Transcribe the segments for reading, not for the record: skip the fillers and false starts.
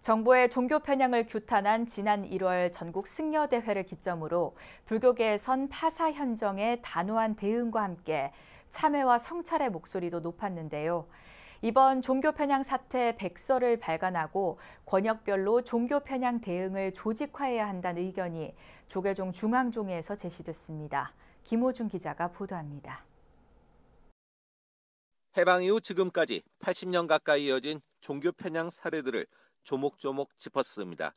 정부의 종교 편향을 규탄한 지난 1월 전국 승려대회를 기점으로 불교계에선 파사 현정의 단호한 대응과 함께 참회와 성찰의 목소리도 높았는데요. 이번 종교 편향 사태 백서를 발간하고 권역별로 종교 편향 대응을 조직화해야 한다는 의견이 조계종 중앙종회에서 제시됐습니다. 김호준 기자가 보도합니다. 해방 이후 지금까지 80년 가까이 이어진 종교 편향 사례들을 조목조목 짚었습니다.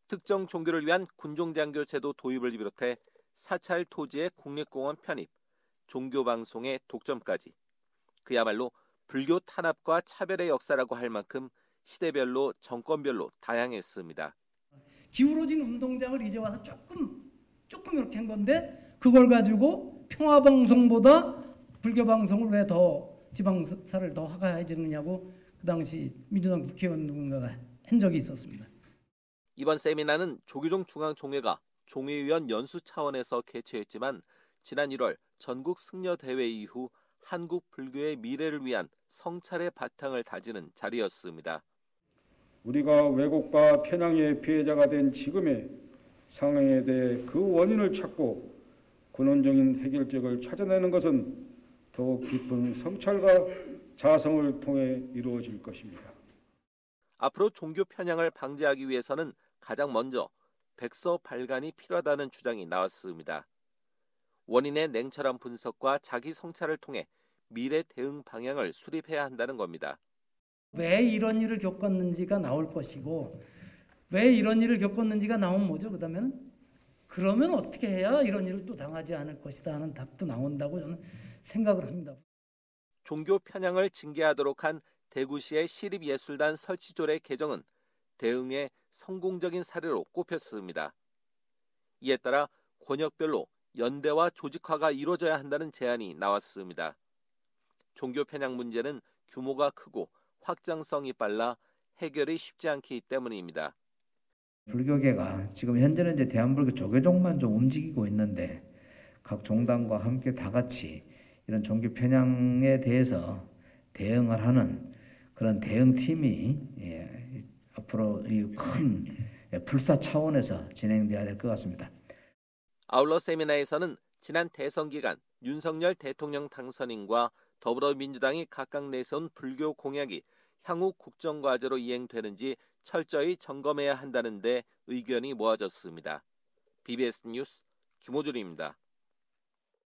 특정 종교를 위한 군종장교 제도 도입을 비롯해 사찰 토지의 국립공원 편입, 종교방송의 독점까지 그야말로 불교 탄압과 차별의 역사라고 할 만큼 시대별로 정권별로 다양했습니다. 기울어진 운동장을 이제 와서 조금 이렇게 한 건데 그걸 가지고 평화방송보다 불교방송을 왜 더 지방사를 더 허가해 주느냐고 그 당시 민주당 국회의원 누군가가 한 적이 있었습니다. 이번 세미나는 조계종 중앙종회가 종회위원 연수 차원에서 개최했지만 지난 1월 전국 승려대회 이후 한국 불교의 미래를 위한 성찰의 바탕을 다지는 자리였습니다. 우리가 왜곡과 편향의 피해자가 된 지금의 상황에 대해 그 원인을 찾고 근원적인 해결책을 찾아내는 것은 더욱 깊은 성찰과 자성을 통해 이루어질 것입니다. 앞으로 종교 편향을 방지하기 위해서는 가장 먼저 백서 발간이 필요하다는 주장이 나왔습니다. 원인의 냉철한 분석과 자기 성찰을 통해 미래 대응 방향을 수립해야 한다는 겁니다. 왜 이런 일을 겪었는지가 나올 것이고 왜 이런 일을 겪었는지가 나오면 뭐죠? 그러면 어떻게 해야 이런 일을 또 당하지 않을 것이다 하는 답도 나온다고 저는 생각을 합니다. 종교 편향을 징계하도록 한 대구시의 시립예술단 설치조례 개정은 대응의 성공적인 사례로 꼽혔습니다. 이에 따라 권역별로 연대와 조직화가 이루어져야 한다는 제안이 나왔습니다. 종교 편향 문제는 규모가 크고 확장성이 빨라 해결이 쉽지 않기 때문입니다. 불교계가 지금 현재는 이제 대한불교 조계종만 좀 움직이고 있는데 각 종단과 함께 다 같이 이런 종교 편향에 대해서 대응을 하는 그런 대응팀이 앞으로 이 큰 불사 차원에서 진행돼야 될 것 같습니다. 아울러 세미나에서는 지난 대선 기간 윤석열 대통령 당선인과 더불어민주당이 각각 내세운 불교 공약이 향후 국정과제로 이행되는지 철저히 점검해야 한다는 데 의견이 모아졌습니다. BBS 뉴스 김호준입니다.